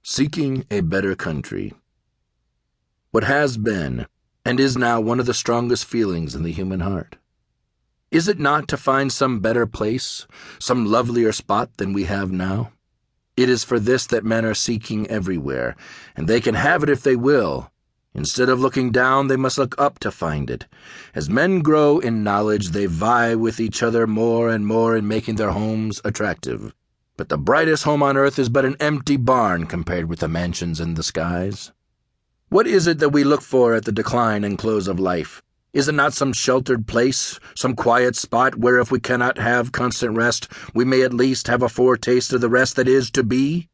Seeking a better country. What has been, and is now one of the strongest feelings in the human heart? Is it not to find some better place, some lovelier spot than we have now? It is for this that men are seeking everywhere, and they can have it if they will. Instead of looking down, they must look up to find it. As men grow in knowledge, they vie with each other more and more in making their homes attractive. But the brightest home on earth is but an empty barn compared with the mansions in the skies. What is it that we look for at the decline and close of life? Is it not some sheltered place, some quiet spot where if we cannot have constant rest, we may at least have a foretaste of the rest that is to be?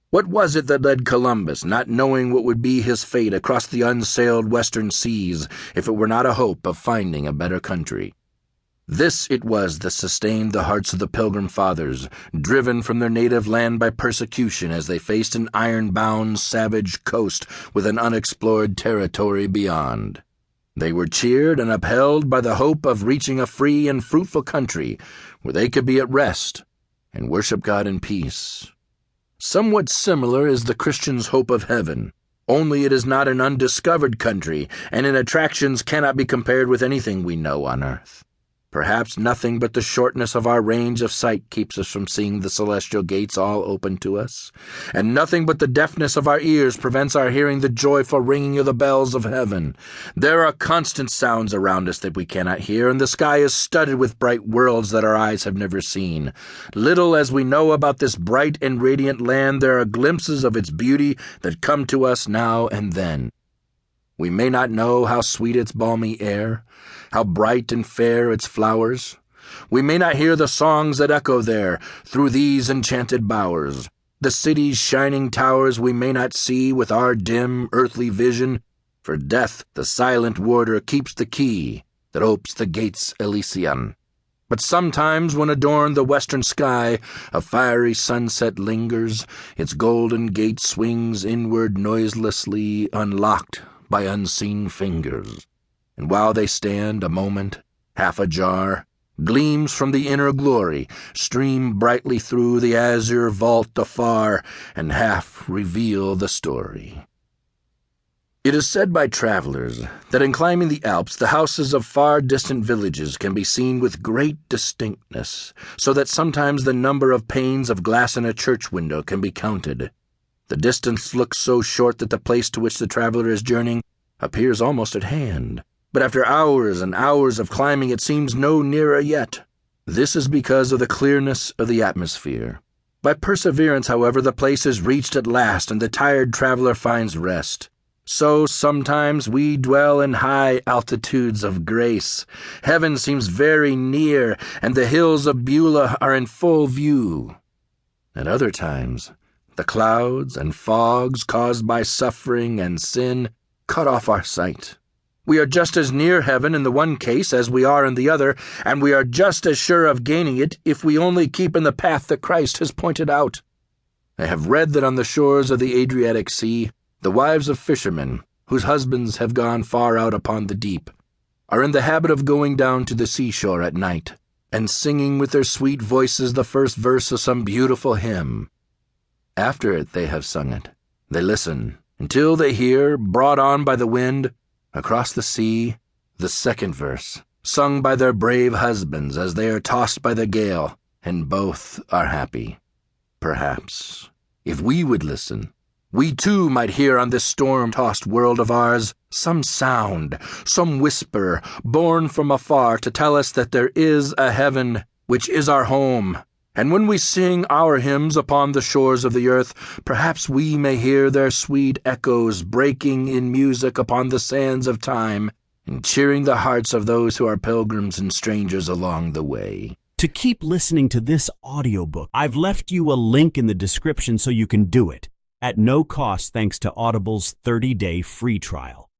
What was it that led Columbus, not knowing what would be his fate, across the unsailed western seas, if it were not a hope of finding a better country? This it was that sustained the hearts of the Pilgrim Fathers, driven from their native land by persecution as they faced an iron-bound, savage coast with an unexplored territory beyond. They were cheered and upheld by the hope of reaching a free and fruitful country where they could be at rest and worship God in peace. Somewhat similar is the Christian's hope of heaven, only it is not an undiscovered country, and in attractions cannot be compared with anything we know on earth. Perhaps nothing but the shortness of our range of sight keeps us from seeing the celestial gates all open to us, and nothing but the deafness of our ears prevents our hearing the joyful ringing of the bells of heaven. There are constant sounds around us that we cannot hear, and the sky is studded with bright worlds that our eyes have never seen. Little as we know about this bright and radiant land, there are glimpses of its beauty that come to us now and then. We may not know how sweet its balmy air, how bright and fair its flowers. We may not hear the songs that echo there through these enchanted bowers. The city's shining towers we may not see with our dim earthly vision, for death, the silent warder, keeps the key that opes the gates Elysian. But sometimes when adorned the western sky, a fiery sunset lingers, its golden gate swings inward noiselessly, unlocked by unseen fingers. And while they stand a moment, half ajar, gleams from the inner glory stream brightly through the azure vault afar and half reveal the story. It is said by travelers that in climbing the Alps the houses of far distant villages can be seen with great distinctness, so that sometimes the number of panes of glass in a church window can be counted. The distance looks so short that the place to which the traveler is journeying appears almost at hand, but after hours and hours of climbing it seems no nearer yet. This is because of the clearness of the atmosphere. By perseverance, however, the place is reached at last, and the tired traveler finds rest. So sometimes we dwell in high altitudes of grace. Heaven seems very near, and the hills of Beulah are in full view. At other times, the clouds and fogs caused by suffering and sin cut off our sight. We are just as near heaven in the one case as we are in the other, and we are just as sure of gaining it if we only keep in the path that Christ has pointed out. I have read that on the shores of the Adriatic Sea, the wives of fishermen, whose husbands have gone far out upon the deep, are in the habit of going down to the seashore at night and singing with their sweet voices the first verse of some beautiful hymn. After they have sung it, they listen until they hear, brought on by the wind, across the sea, the second verse, sung by their brave husbands as they are tossed by the gale, and both are happy. Perhaps, if we would listen, we too might hear on this storm-tossed world of ours some sound, some whisper, borne from afar to tell us that there is a heaven which is our home. And when we sing our hymns upon the shores of the earth, perhaps we may hear their sweet echoes breaking in music upon the sands of time and cheering the hearts of those who are pilgrims and strangers along the way. To keep listening to this audiobook, I've left you a link in the description so you can do it, at no cost thanks to Audible's 30-day free trial.